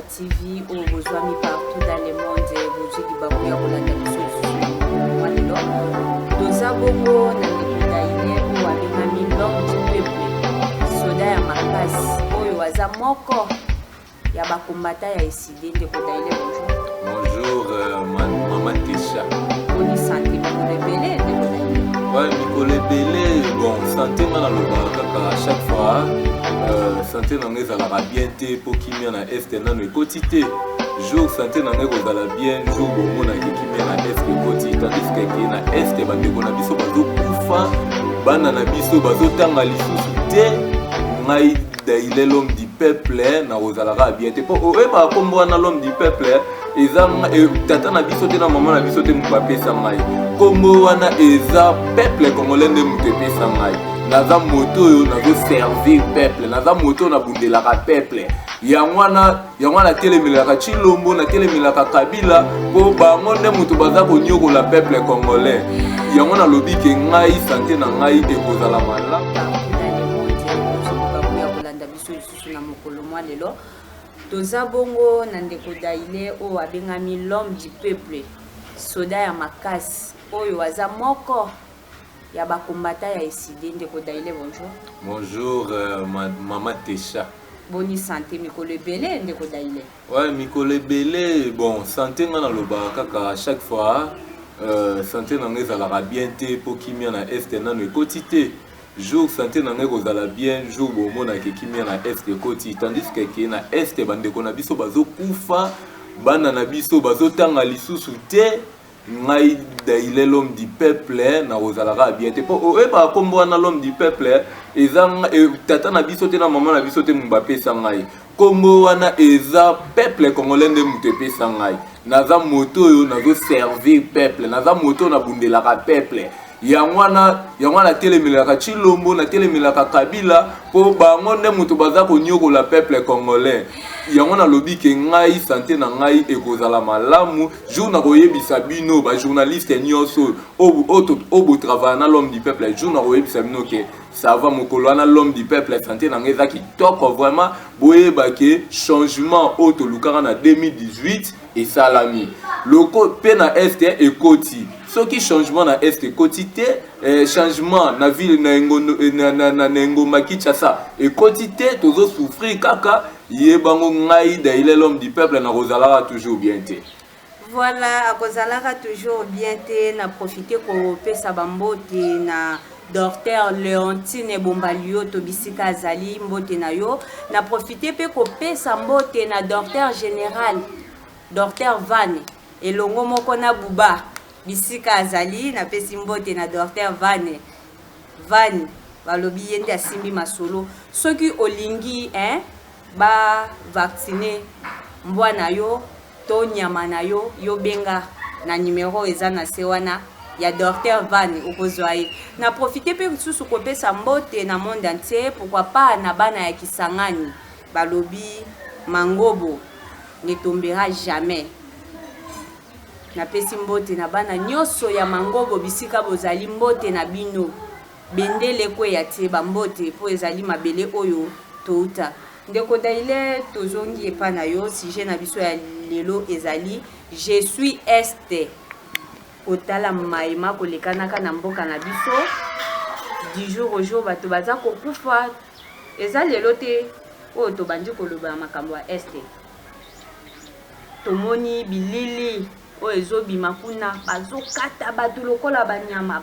TV au besoin partout dans le monde vous qui bakou ya kolanda biso walelo toza bongo na ndekutaile o abengami l'homme du peuple soda ya makasi oyo aza moko ya bakombata ya eside ndekutaile. Bonjour maman Tesha. Boni santé mikolo ebele ndekutaile. Ouais, mikolo ebele bon santé ngana lobaka kaka à chaque fois santé na ngai ezalaka bien te po kimia na este nano ekoti te jour santé na ngai kozala bien jour bomonaki kimia na este ekoti tandis keke na este bandeko na biso bazokufa bana na biso bazotanga lisusu te ngai daile l'homme du peuple na kozalaka bien te po oyeba kombo wana l'homme du peuple eza tata na biso te na mama na biso te moto bapesa ngai kombo wana eza peuple congolais nde moto epesa ngai naza moto oyo nazoservir peuple naza moto oyo nabundelaka peuple yango wana telemelaka Chilombo na telemelaka Kabila po bango nde moto baza konyokola peuple congolais yango nalobi ke ngai santé na ngai ekozala malamu na mokolo mwa lelo toza bongo na ndeko daile oyo abengami l'homme du peuple soda ya makasi oyo aza moko ya bakombata ya eside ndeko daile. Bonjour. Bonjour maman Tesha. Boni santé mikolo ebele ndeko daile. Ouais, mikolo ebele bon santé ngana lobaka kaka à chaque fois santé na ngai ezalaka bien te po kimia na este nano ekoti te jour santé na ngai kozala bien jour bomonaki kimia na este ekoti tandis keke na este bandeko na biso bazokufa bana na biso bazotanga lisusu te ngai daile l'homme du peuple na kozalaka bien te po oyeba kombo wana l'homme du peuple eza tata na biso te na mama na biso te moto bapesa ngai kombo wana eza peuple congolais nde moto epesa ngai naza moto oyo nazoservir peuple naza moto oyo nabundelaka peuple yango wana telemelaka Chilombo na telemelaka Kabila po bango nde moto baza konyokola peuple congolais yango nalobi ke ngai santé na ngai ekozala malamu jour na koyebisa bino bajournaliste nyonso oyo botravaille na l'homme du peuple jour na koyebisa bino ke ça va mokolo wana l'homme du peuple santé na ngai eza kitoko vraiment boyeba ke changement oyo tolukaka na 2018 esalami loko mpe na este ekoti soki changement na este ekoti te changement na ville na ngoma Kinshasa ekoti te tozosouffrir kaka yebango ngai daile l'homme du peuple na kozalaka toujours bien te. Voilà, akozalaka toujours bien te na profiter ko pesa bambote na Docteur Léontine Bombalio tobisika azali mbote na yo na profiter pe ko pesa mbote na docteur général Docteur Vane elongo moko na buba bisika azali na pesi mbote na Docteur Vane balobi yende asimbi masolo soki olingi ba vacciner mbwana yo to nyama na yo yo benga na numéro eza na se wana ya Docteur Vane okozwaye na profiter pe susu ko pesa mbote na monde entier pourquoi pas na bana ya Kisangani balobi mangobo ne tombera jamais na pesi mbote na bana nyoso ya mangobo bisika bozali mbote na bino bendele kwe ya tie bambote po ezali mabele oyo touta ndeko daile tozongi epa na yo sujet na biso ya lelo ezali je suis este kotala maima kolekanaka na mboka na biso du jour au jour bato baza kokufa eza lelo te oyo tobandi koloba makambo ya este tomoni bilili oyo ezobima kuna bazokata bato lokola banyama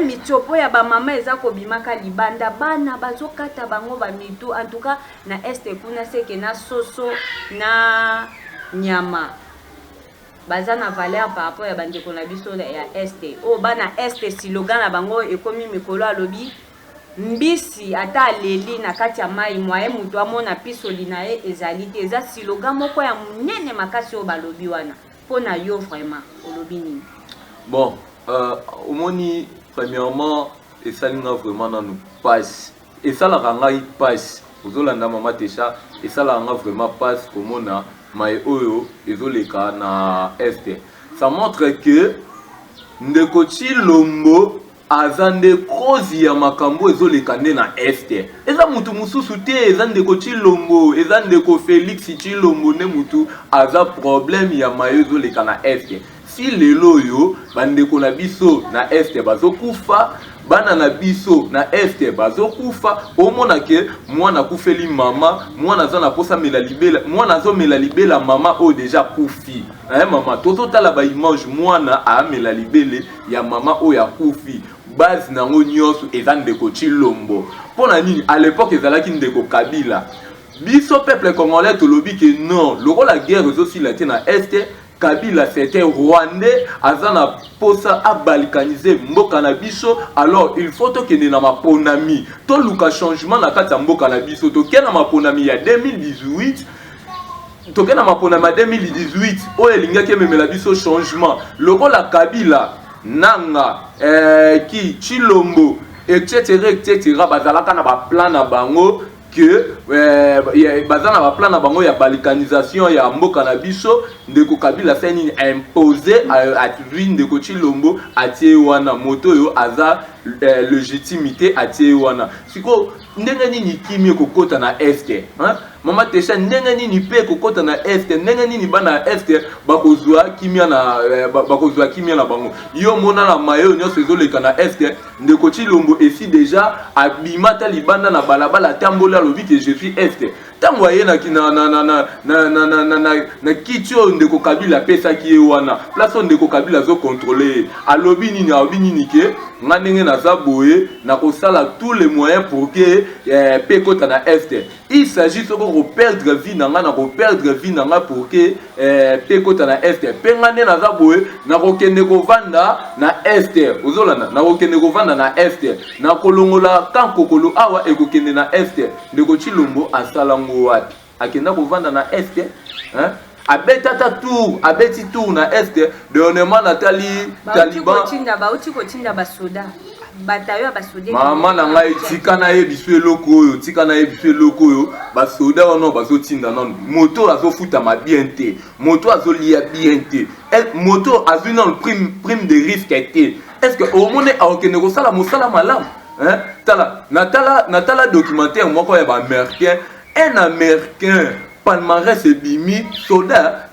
mitiopo ya bamama eza kobimaka libanda bana bazokata bango bamitu en tout cas na este kuna seke na soso na nyama baza na valeur par rapport ya bandeko na biso ya este oyo bana este slogan na bango ekomi mikolo alobi mbisi ata aleli na kati ya mai mwaye mutu amona pisoli na ye ezali te eza slogan moko ya munene makasi oyo balobi wana mpona yo vraiment olobi nini? Bon omoni premièrement esalinga vraiment nanu passe esalaka ngai passe ozolanda mama Tesha esalaka nga vraiment passe komona mai oyo ezoleka na este ça montre que ndeko Chilombo azande kozi ya makambo ezoleka nde na este eza mutu mususu te eza ndeko Chilombo eza ndeko Félix Chilombo nde mutu aza problème ya mayo ezoleka na este si lelo oyo bandeko na biso na este bazokufa bana na biso na este bazokufa omona ke mwana kufeli mama mwana za na posa mela libela mwana zo mela libela mama o deja kufi mama toto tala ba image mwana a mela libele ya mama o ya kufi base nango nyonso eza ndeko Chilombo pona nini à l'époque ezalaki ndeko Kabila biso peuple congolais tolobi ke non lokola guerre ezosila te na este Kabila c'était rwandais azana posa a balkaniser mboka na biso alors il faut to kende na maponami to luka changement na kati ya mboka na biso to kena maponami ya 2018 to kena maponami ya 2018 o elingaki memela biso changement lokola Kabila nanga ki Chilombo etc bazalaka na ba plan na bango que bazana ba plan na bango ya balkanisation ya mboka na biso ndeko Kabila fait nini imposer à lui ndeko Chilombo atie wana moto yo aza légitimité atie wana siko ndenge nini kimi kokota na este mama Tesha ndenge nini pe kokota na este ndenge nini bana este bakozwa kimia na bango yo mona na mayo nyonso ezoleka na este ndeko Chilombo esi déjà abimata libanda na balabala tambola lobi que je suis este tango aye na kitio ndeko Kabila pesa ki wana place ndeko Kabila zo contrôler alobi nini ke nga ndenge na zaboye na kosala tous les moyens pour que pe kota na este il s'agit de perdre vie na nga na perdre vie na nga pour que pe kota na este pe nga ndenge na zaboye na kokende kovanda na este ozolana na kokende kovanda na este na kolongola kankokolo awa ekokende na este ndeko Chilombo asalango wapi akenda kovanda na este abeti tour na este dernièrement Nathalie Taliban bauti kotinda basoda batayo basoda mama na ngai tika na ye biso eloko oyo basoda wana bazotinda non moto azofuta ma bien te moto azolia bien te moto azui non prime de risque te est-ce que au monde aokende kosala mosala malamu natala documentaire moko ya ba américain un américain palmarès ebimi soda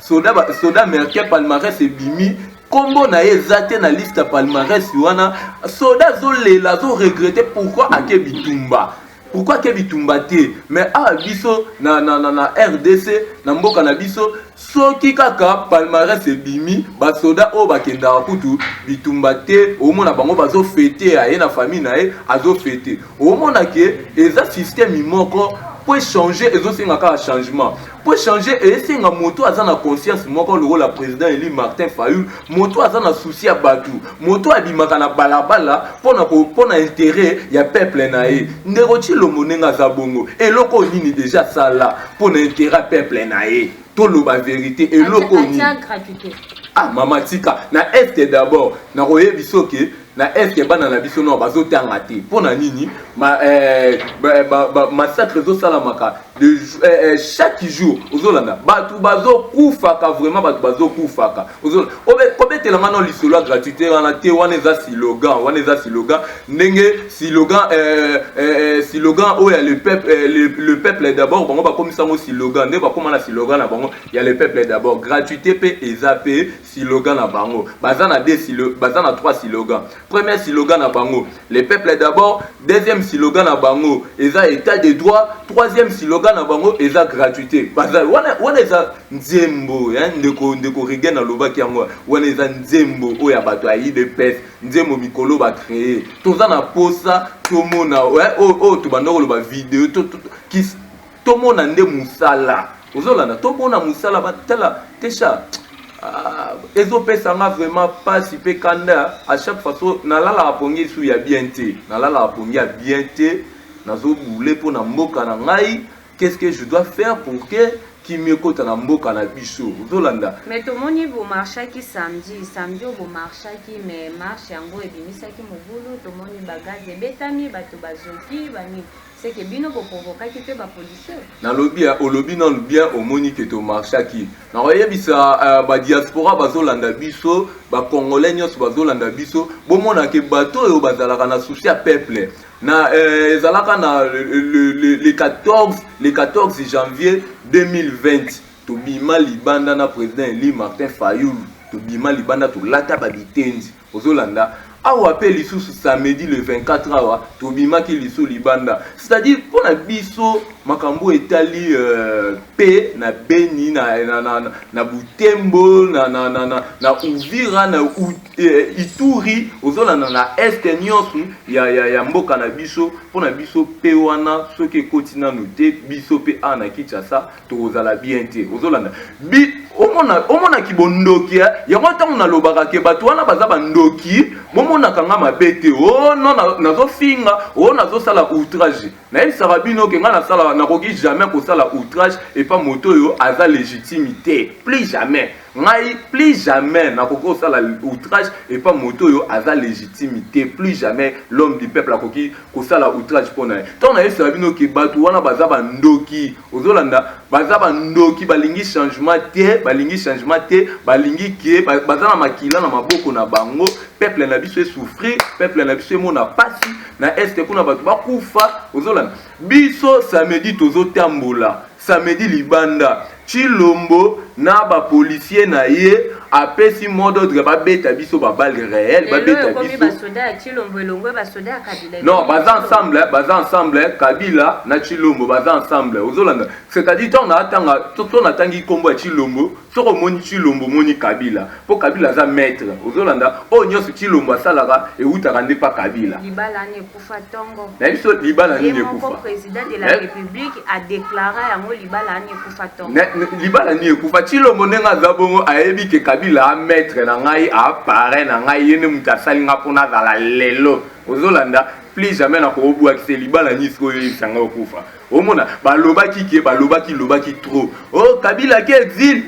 américain palmarès ebimi kombo na ezate na liste palmarès wana soda zolela zo regretter pourquoi ake bitumba te mais biso na RDC na mboka na biso soki kaka palmarès ebimi basoda o bakenda kutu bitumba te omona bango bazo fêter aye na famille na ye azo fêter omona ke eza système moko pour changer ezosengaka changement pour changer esenga moto aza na conscience moko lokola président Eli Martin Fayulu moto aza na souci ya batu moto abimaka na balabala pona intérêt ya peuple na ye ndeko Chilombo ndenge aza bongo eloko nini déjà sala pona intérêt peuple na ye toloba vérité eloko nini mama tika na este d'abord na koyebi soki na est bana na biso no bazotanga te pona nini massacre zo salamaka de chaque jour ozolanda batu bazokufaka vraiment batu bazokufaka ozolanda obetela ngano lisolo gratuité wana te wana eza slogan ndenge slogan o ya le peuple d'abord bango bakomisa ngo slogan nde bakoma na slogan na bango ya le peuple d'abord gratuité pe eza pe slogan na bango bazana trois slogans. Premier slogan à bango, le peuple d'abord. Deuxième slogan à bango, eza état de droit. Troisième slogan à bango, eza gratuité. Wana eza nzembo, ndeko regen na loba kiango. Wana eza nzembo oya bato ayi de pes, nzembo mikolo ba créer. Toza na posa, tomona to bandoko loba vidéo to mona nde musala. Ozolana to mona musala batela tesha. Ezopesanga vraiment pas si pe kanda à chaque façon nalala apongi sou ya bien te nalala apongi ya bien te nazo boule pour na mboka na ngai qu'est-ce que je dois faire pour que kimi kota na mboka na biso zolanda mais to moni bo marcha ki samedi bo marcha ki mais marche yango ebimisa ki mobulu to moni bagaze betami bato bazoki bani c'est que bino bo provoquer qui fait ba policier na lobby au lobby non bien au monique to marcha qui na oyebisa ba diaspora bazolanda biso ba congolais nyos bazolanda biso bomona ke bato oyo bazalaka na souci ya peuple na ezalaka na le 14 janvier 2020 to bima libanda na président Eli Martin Fayulu to bima libanda to lata ba bitendi ozolanda awa pe lisusu samedi le 24 awa to bima ki lisu libanda c'est-à-dire pour na biso makambo etali pe na Beni na Butembo na Uvira na Ituri ozolanda na este nyonso ya mboka na biso pour na biso pe wana soki kotina note biso pe ana Kinshasa to ozala bien te ozolanda bi omona kibondoki yango ntango nalobaka ke bato wana baza bandoki bomona kanga mabete o non nazofinga o nazosala outrage nayebisaka bino ke nga nasala nakoki jamais kosala outrage et pas moto oyo aza légitimité plus jamais ngai plus jamais nakoki kosala outrage et pas moto oyo aza légitimité plus jamais l'homme du peuple akoki kosala outrage mpo na ye ntango nayebisaka bino ke bato wana baza bandoki ozolanda baza bandoki balingi changement te balingi ke baza na makila na maboko na bango peuple na biso souffrir peuple na biso mona pasi na este kuna bato bakufa ozolanda biso samedi tozotambola samedi libanda Chilombo na ba policier na ye apesi mot d'ordre ba beta biso ba balle réelle ba beta biso ba soda Chilombo elongwe ba soda Kabila non baza ensemble Kabila na Chilombo baza ensemble ozolanda c'est-à-dire on a tangi kombo ya Chilombo soko moni Chilombo moni Kabila po Kabila za maître ozolanda o nyoso Chilombo asalaka e utaka nde pa Kabila libala ne kufa tongo na biso libala ne kufa le président de la République a déclaré yango libala ne kufa tongo libala ni ekufa Chilombo nenga zabongo ayebi ke Kabila a maître na ngai a parrain na ngai yene mutasali nga pona zala lelo ozolanda plus jamais na ko bua ki libala ni sko yisanga okufa omona balobaki lobaki trop oh Kabila ki exil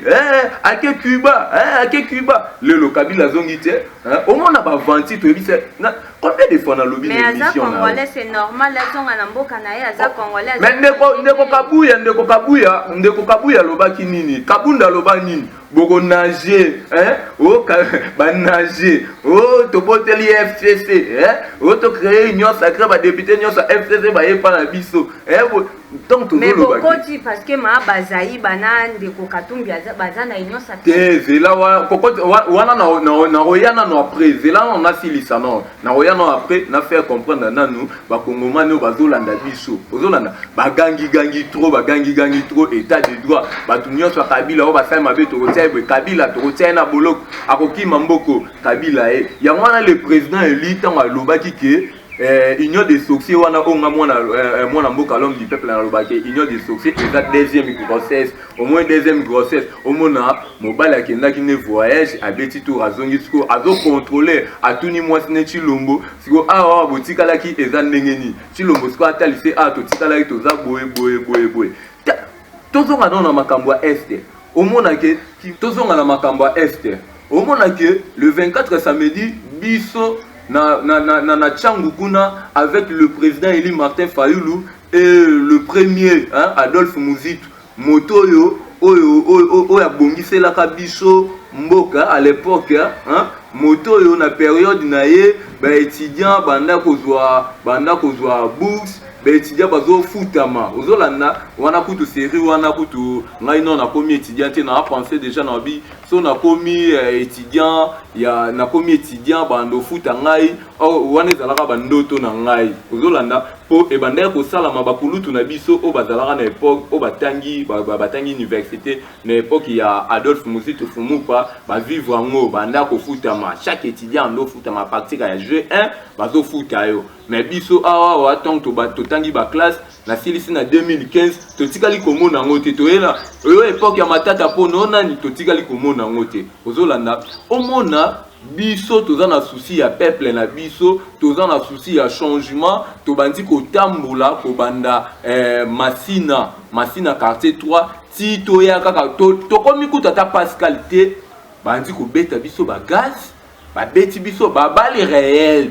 ake Cuba lelo Kabila zongi te omona ba vanti to ebise combien de fois na lobby mais émission mais congolais c'est normal la tonga na mboka na ye aza congolais mais ndeko kabuya lobaki nini kabunda loba nini boko nager ba nager to boteli FCC to créer union sacrée ba député union sa FCC ba yepa na biso donc to mais kokoti parce que ma bazayi bana ndeko katumbi baza na union sacrée zela wana na royana no après zela on a silisa non na royana après na faire comprendre nanu ba kongomani bazolanda biso ozolanda bagangi trop état de droit ba union sa Kabila o ba sai mabe to Kabila to na boloko akoki mamboko Kabila yango wana le président Eli tanga lobaki ke union des sorciers wana onga mwana mboka l'homme du peuple na lobaki union des sorciers eza deuxième grossesse au moins deuxième grossesse omona mobali akendaki ne voyage abeti to razongi siko azo contrôler atuni mwasi ne Chilombo siko awa botikalaki eza ndengeni Chilombo siko atalise totikalaki toza boye tozonga na makambo ya este omona ke tozonga na makambo ya este omona ke le 24 samedi biso na Tchangukuna avec le président Eli Martin Fayulu et le premier Adolphe Muzitu moto oyo abongiselaka biso mboka à l'époque moto oyo na période na ye ba étudiant banda kozwa bourse étudiant bazo futama ozolanda wana kutu série wana kutu ngai non na komi étudiant na pensé déjà na bi so na komi étudiant ya na komi étudiant bando futa ngai wana ezalaka bandoto na ngai ozolanda po e banda ko salama bakulutu na biso o bazalaka na époque o batangi université na époque ya Adolphe Muzitu Fumupa ba vivre ngo banda ko futama chaque étudiant ndo futama partir ya jeu 1 bazo futa yo mais biso awa tant to tangi ba classe na silisi na 2015 totikali komona ngote toyela oyo époque ya matata po nonani totikali komona ngote ozolanda omona biso toza na souci ya peuple na biso toza na souci ya changement to bandi ko tambola ko banda Masina quartier 3 ti toya kaka to komi kuta ta Pascal te bandi ko beta biso ba gaz babeti biso babali réel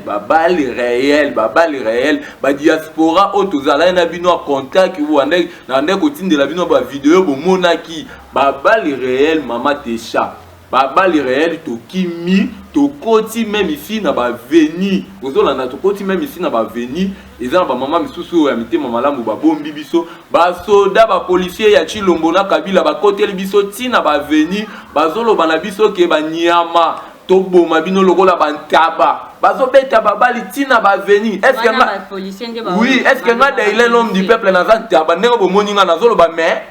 ba diaspora o tozala na bino contact wande na ndeko kotindela bino ba vidéo bomonaki babali réel mama Tesha babali réel to kimi to koti même ici na ba veni ozolanda to koti même ici na ba veni eza ba mama misusu ya mitema malamu ba bombi biso ba soda ba policier ya Chilombo na Kabila ba koteli biso tina ba veni bazolo bana biso ke ba nyama to boma bino lokola bantaba bazobeta babali tina ba veni est-ce que oui est-ce que ngada il est l'homme du peuple na zantaba ndeko bomoni nga nazolo ba mais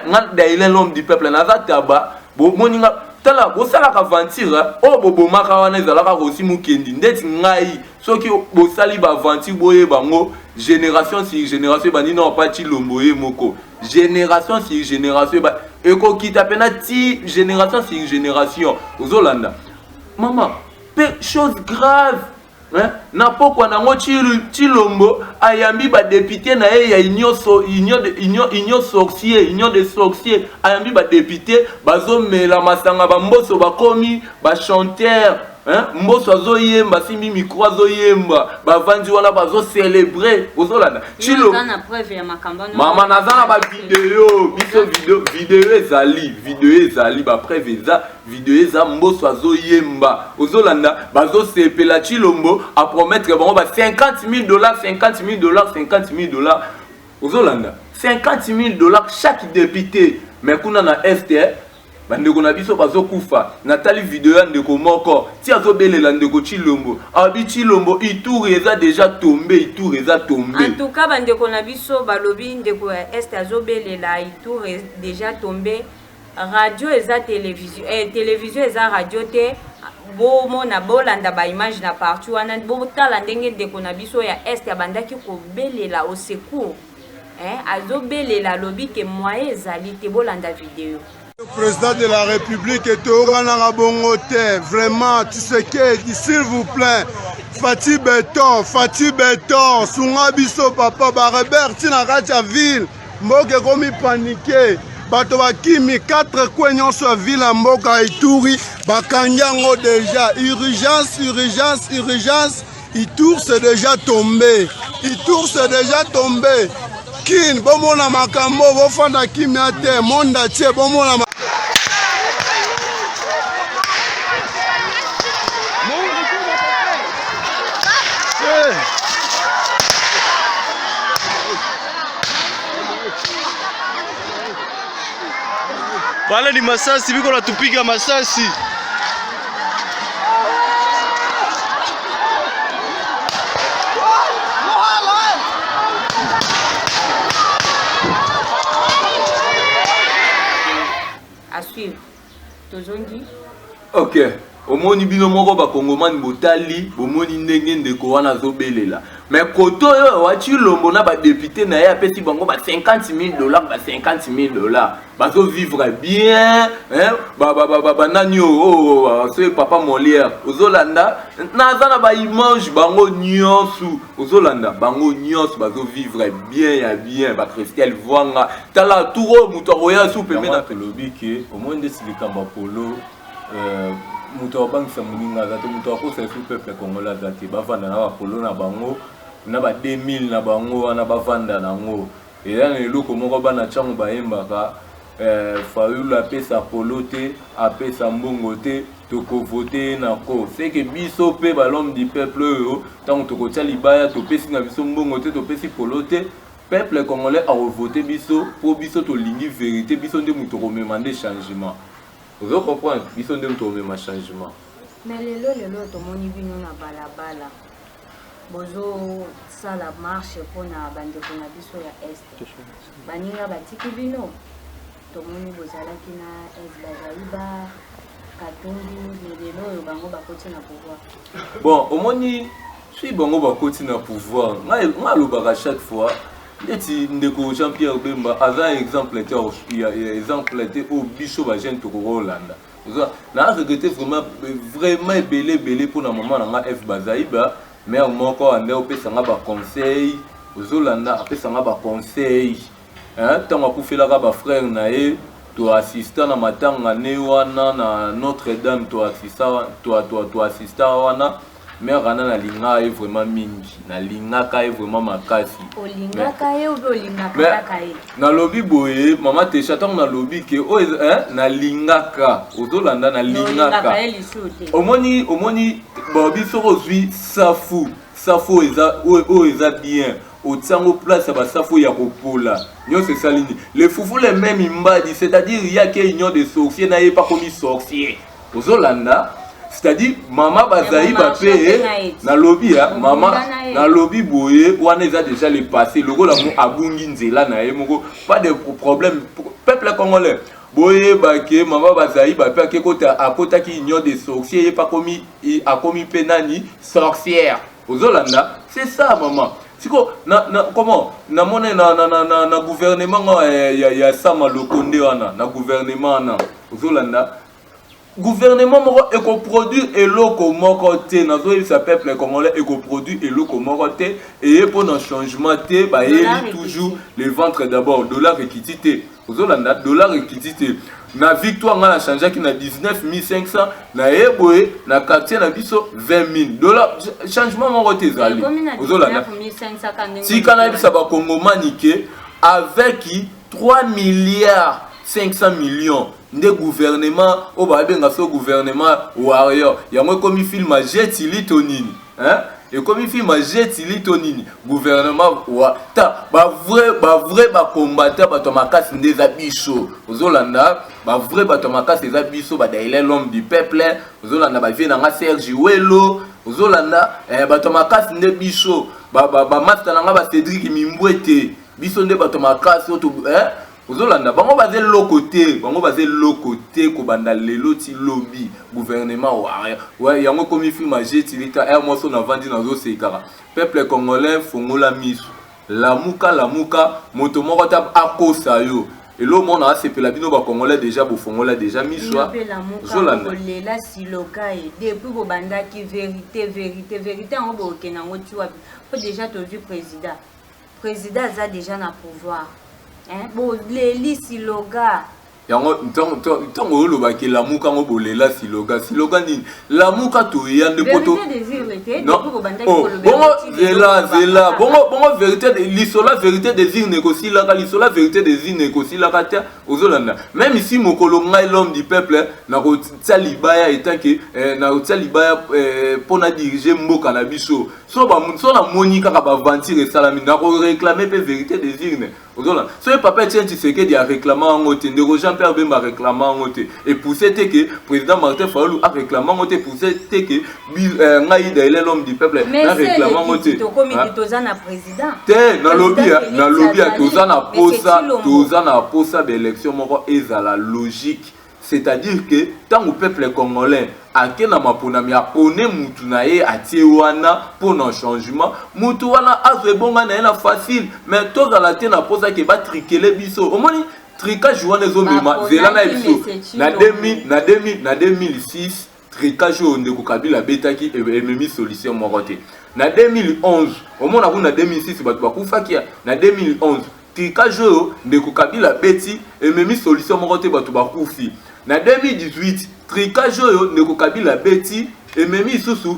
ngada il est l'homme du peuple na zantaba bomoni nga tala bosala ka aventure o bobomaka wana ezalaka kosi mukendi ndeti ngai soki bosali ba aventure boye bango génération sur génération bani na pa Chilombo ye moko génération sur génération ba ekokita pena ti génération sur génération ozolanda maman chose grave hein na pokwa nango Chilombo ayambi ba député na ye ya union des sorciers ayambi ba député bazomela masanga ba mboso bakomi ba chanteur hein mboso azoyemba simbi micro azoyemba bavandi wana bazo célébrer ozolanda Chilombo na preuve ya makamba mama nazana ba vidéo ezali ba preuve eza vidéo eza mboso azoyemba ozolanda bazo sepela Chilombo a promettre bango ba $50,000 $50,000 ozolanda $50,000 chaque député mais kuna na STR bandeko na biso bazokufa natali vidéo ya ndeko moko ti azobelela ndeko Chilombo abi Chilombo Ituri eza déjà tombé en tout cas bandeko na biso balobi ndeko ya est azobelela Ituri déjà tombé radio eza télévision télévision eza radio te bomona bolanda ba image na partout wana botala ndenge ndeko na biso ya est abandaki kobelela au secours azobelela lobi ke moyen ezali te bolanda vidéo. Le président de la République est au Ranarabongote. Vraiment, tu sais que, s'il vous plaît, Fatih Béton, Sungabiso Papa, Barebert, Tinaracha Ville, Mboke Komi paniqué, Batoba Kimi, 4 coignons sur Ville, Mboka Ituri, Bakanyango déjà, urgence, Itour c'est déjà tombé, Kin, bomona makambo, bofanda kimi ate, monda tche, bomona makambo. Wale ni masasi, biko natupiga masasi. À suivre. Tozongi. Ok. Omoni bino moko ba kongomani botali bomoni ndenge ndeko wana zobelela mais koto yo wa Chilombo na ba député na ya pesi bango ba $50,000 bazo vivre bien hein ba nanyo c'est papa Molière ozolanda nazana ba image bango nyonso ozolanda bango nyonso bazo vivre bien ba Christelle Vwanga tala turo muto roya soupe mena pelobi ke omoni silikamba polo muto bangisa muninga zato muto ko c'est le peuple congolais zati bavanda na ba polo na bango na ba 2000 na bango wana bavanda nango ela ne loko moko bana chango bayembaka Fayulu apesa polo te apesa mbongo te toko voter nako c'est que biso pe balom du peuple yo tant toko tia libaya to pesi na biso mbongo te to pesi polo te peuple congolais a voté biso pour biso to lingi vérité biso nde muto ko demander changement. Vous comprenez, ils sont d'un tourné ma changement. Mais le to moni bino na balabala. Bozo ça la marche pour na bande pour na biso ya est. Baninga batiki bino. To moni bozala kina est bazaiba katumbi lelo yo bango bakoti na pouvoir. Bon, au moni si bango bakoti na pouvoir. Nga lobaka chaque fois neti ndeko Jean-Pierre Bemba aza exemple était au biso ba jeune to Rolanda na regretté vraiment belé pour na maman na F Bazaiba mère moko ande opesa nga ba conseil ozolanda apesa nga ba conseil hein tant akufela ka ba frère na ye to assistant na matanga ne wana na Notre-Dame to assistant to assistant wana mère ana na linga est vraiment mingi na linga ka est vraiment makasi olinga ka e ou olinga ka e na lobby boye mama te chatong na lobby ke o na linga ka ozolanda na linga ka omoni ba biso ozwi safu eza bien au place ba safu ya kopola nyo c'est ça ligne les foufou les mêmes imbadi c'est-à-dire il y a qu'il union de sorciers na pas comme sorcier ozolanda c'est-à-dire maman bazaï bapé na lobby maman na lobby boye wana eza déjà le passé logo la mo abungi nzela na ye moko pas de problème peuple congolais boye baké maman bazaï bapé ke kota akota ki union de sorciers pas commis a commis penani sorcière ozolanda c'est ça maman siko comment na mona na gouvernement ya sama lokonde wana na gouvernement na ozolanda gouvernement moko écoproduit eloko moko te nazo sa peuple congolais écoproduit eloko moko te et pour un changement te ba yeli toujours le ventre d'abord dollar équité ozolanda dollar équité na victoire nga na changer ki na 19500 na eboye na quartier na biso 20000 dollars changement moko te zali ozolanda si kana bisa ba kongomani ke avec 3 milliards 500 millions de gouvernement au babenga so gouvernement warrior yango komi film a jetili tonini hein et comme film a jetili tonini gouvernement wa ta ba vrai ba combattant ba tomakasi ndeza biso ozolanda ba vrai ba tomakasi ndeza biso ba daile l'homme du peuple ozolanda ba vie na Serge Welo ozolanda ba tomakasi nde biso ba master nga ba Cédric Mimbwete biso nde ba tomakasi oto hein ozolanda bango bazé lokote ko banda lelo ti lobby gouvernement wa yango komi film a jetilita moso na vandi na zo sekara peuple congolais fongola miso lamuka moto moko ta akosa yo et le monde a sepela bino ba congolais déjà bo fongola déjà miso ozolanda lela siloka et depuis bo banda ki vérité en bo kenango tu wa déjà to vu président a déjà na pouvoir. Bon, les siloga. Yango ntango lo baki lamuka ngo bolela siloga ni lamuka to yande poto bongo vérité de l'isola vérité des îles négocie la l'isola vérité des îles négocie la kata ozolanda même ici mokolo ngai l'homme du peuple na ko talibaya etant que na ko talibaya pona diriger mboka na biso so na monika ka ba ventir salami na ko réclamer pe vérité des îles ozolanda so papa tient Tshisekedi a réclamé en ngote ndeko Jean-Pierre Bemba réclamé en ngote et pour c'était que président Martin Fayulu a réclamé en ngote pour c'était que Ngaïda il est l'homme du peuple a réclamé en ngote to komi tozana président te na lobby tozana posa d'élection moko ezala logique c'est-à-dire que tant au peuple congolais akena maponami apone mutu na ye atie wana pour un changement mutu wana azebonga na ena facile mais tozala te na posa ke ba trikele biso omoni trikage wana ezomema zela na biso na 2006 trikage ndeko Kabila betaki ememi solution moko te na 2011 omona kuna 2006 bato bakufaki na 2011 trikage ndeko Kabila beti ememi solution moko te bato bakufi na 2018 trikage ndeko Kabila beti ememi susu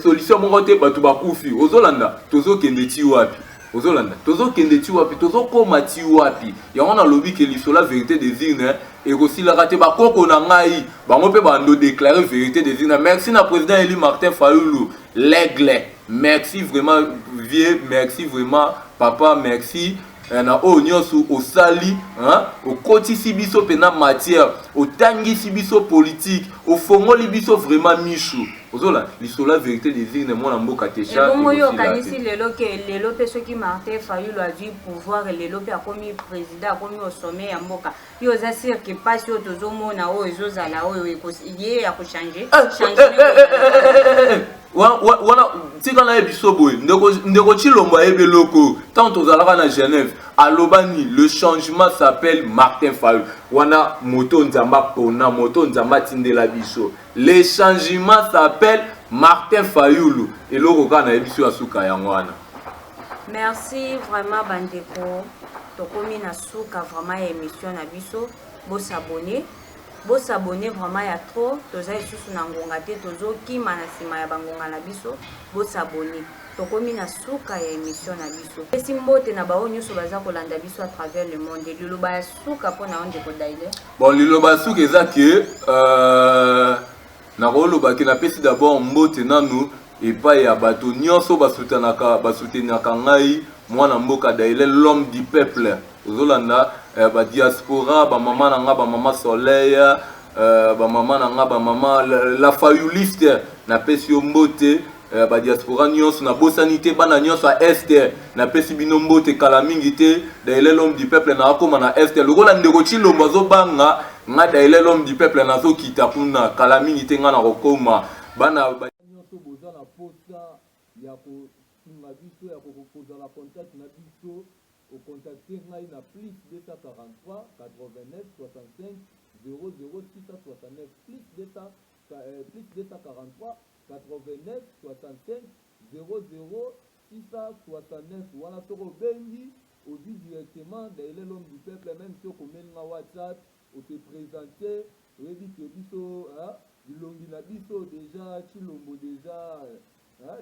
solution moko te bato bakufi ozolanda tozokende ti wapi ozolanda tozokende ti wapi tozokoma ti wapi yango na lobi ke lisola vérité des urnes et aussi la raté ba koko na ngai bango pe bando déclarer vérité des urnes. Merci na président élu Martin Fayulu l'aigle, merci vraiment vieux, merci vraiment papa, merci na o nyosu au sali hein au kotisi biso pena matière au tangi biso politique au fongoli biso vraiment michou ozola lisola vérité des urnes mona mboka techa et bon yo kanisi lelo pe ceux qui Martin Fayulu a du pouvoir lelo pe a commis président a commis au sommet ya mboka yo za sir que passe yo tozomona o ezozala o yé ya ko changer wana tika na biso boy ndeko chilombo ebe loko tant tozalaka na Genève alobani le changement s'appelle Martin Fayulu wana moto nzamba pona moto nzamba tindela biso le changement s'appelle Martin Fayulu et loko kana biso asuka yango wana. Merci vraiment bandeko tokomi na suka vraiment émission na biso bosabone vraiment ya trop toza lisusu na ngonga te tozokima na nsima ya bangonga na biso bosabone tokomi na suka ya émission na biso pesi mbote na bao nyonso baza kolanda biso à travers le monde liloba ya suka mpo na yo ndeko Daile. Bon liloba ya suka eza ke nakolobaki napesi d'abord mbote nanu epai ya bato nyonso basutenaka ngai mwana mboka Daile l'homme du peuple ozolanda diaspora bamama na nga bamama Soleil bamama na nga bamama la fayuliste napesi yo mbote diaspora nyonso na bosani te bana nyonso a este napesi bino mbote kala mingi te Daile l'homme du peuple na akoma na este lokola ndeko Chilombo azobanga nga Daile l'homme du peuple nazokita kuna kala mingi te nga na kokoma bana nyonso boza na posa ya kosunga biso ya kokozala contact na biso ocontacter ngai na plus 243 89 65 00669 plus 243 89 65 00669 wana soko bengi ozwi directement Daile l'homme du peuple même si okomeli na WhatsApp ote présenter oyebi ke biso bilongi na biso déjà Chilombo déjà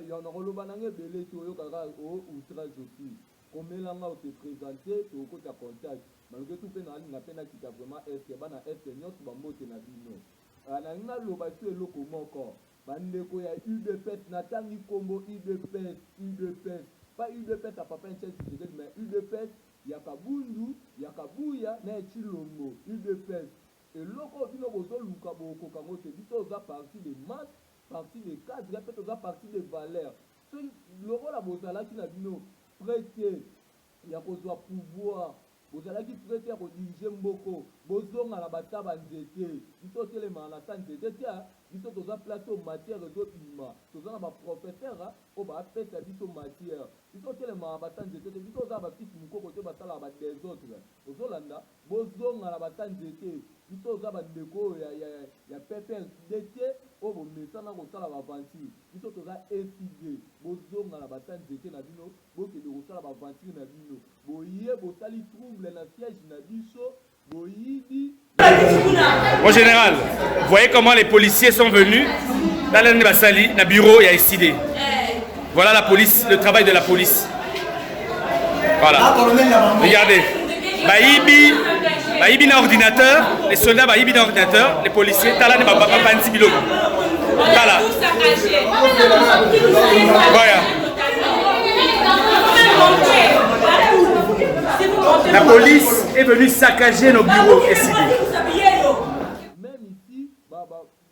yana koloba nange ebele ti oyokaka o outrage aussi komelanga ote présenter tokota contact malgré tout mpe nalinga mpe nakita vraiment este bana este nyonso bambote na bino nalingi naloba ti eloko moko bandeko ya UDPS natangi kombo UDPS pas UDPS ya papa Etienne Tshisekedi mais UDPS ya Kabundu ya Kabuya na ya Chilombo UDPS eloko bino bozoluka bokoka ngo te biso oza parti de masse parti de cadre mpe toza parti de valeur so lokola bozalaki na bino prete ya kozwa pouvoir bozalaki prete ya kodirige mboko bozonga na bataba nzete biso telemaka na ta nzete te biso toza place o matière ezobima toza na baprofesseur oyo bapesa biso matière biso telemaka bata nzete te biso oza bafisi mokoko te basalaka badesotre ozolanda bozonga na bata nzete biso oza bandeko oyo ya PPRD te oyo bomesana kosala baventure biso toza eside bozonga na bata nzete na bino bokende kosala baventure na bino boye bosali trouble na siège na biso boyibi. Mon général, vous voyez comment les policiers sont venus dans le bureau et à SID. Voilà la police, le travail de la police. Voilà. Regardez. Baïbi na ordinateur, les soldats baïbi na ordinateur, les policiers, tala ne baba pas un bilo. Tala. Voilà. La police est venue saccager nos bureaux SID. Même ici,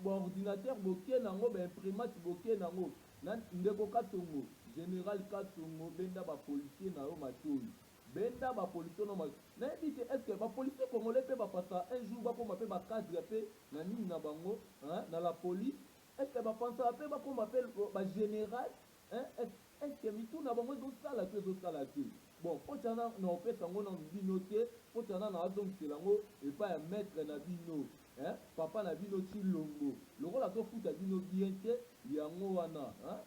ordinateur boké nango, imprimante boké nango. Ndeko Katongo, général Katongo, benda ba policier na yo matoi. Benda ba policier na matoi. Na dit est-ce que ba policier congolais peut passer un jour ba comme ba cadre pe na nini na bango, hein, na la police. Est-ce que ba penser pe ba comme appelle ba général, hein? Est-ce que mitou na bango do sala pe do sala te. Bon, potana na opesa ngo na bino te, potana na azongela ngo et pas un maître na bino, hein? Papa na bino Chilombo. Lokola to futa bino bien te, yango wana, hein?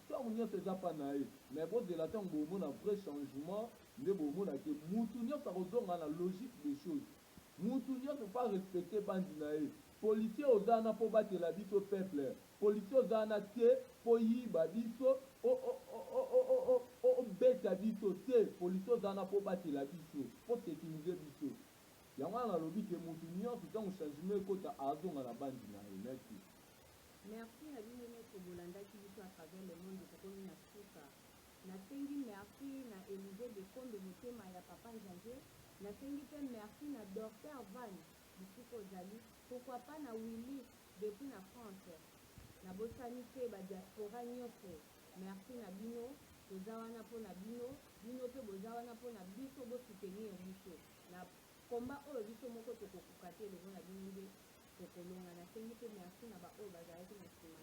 Tant on y a ces apanaïs, mais bon de la temps bon un vrai changement, ne bon mon a que moutounio ça rejoint la logique des choses. Moutounio ne pas respecter bandinae. Policier aux ana pour battre la biso peuple. Policier aux ana te pour y babiso beta biso te. Policier aux ana pour battre la biso pour sécuriser biso. Yango na lobi que moutounio tout un changement kota azonga la bandinae. Merci. Merci à l'une notre Bolanda qui vit à travers le monde de Kokomi na Suka. Na sengi merci na Élysée de Conde Mutema ya Papa Njanje. Na sengi pe merci na Docteur Van Bisiko Zali. Pourquoi pas na Willy depuis na France. Na bosani pe ba diaspora nyonso. Merci na bino. Tozawana po na bino. Bino pe bozawana po na biso bo soutenir biso. Na combat oyo biso moko tokokukate le na bino. Tokolonga na sengi pe merci na ba oyo bazalaki na sima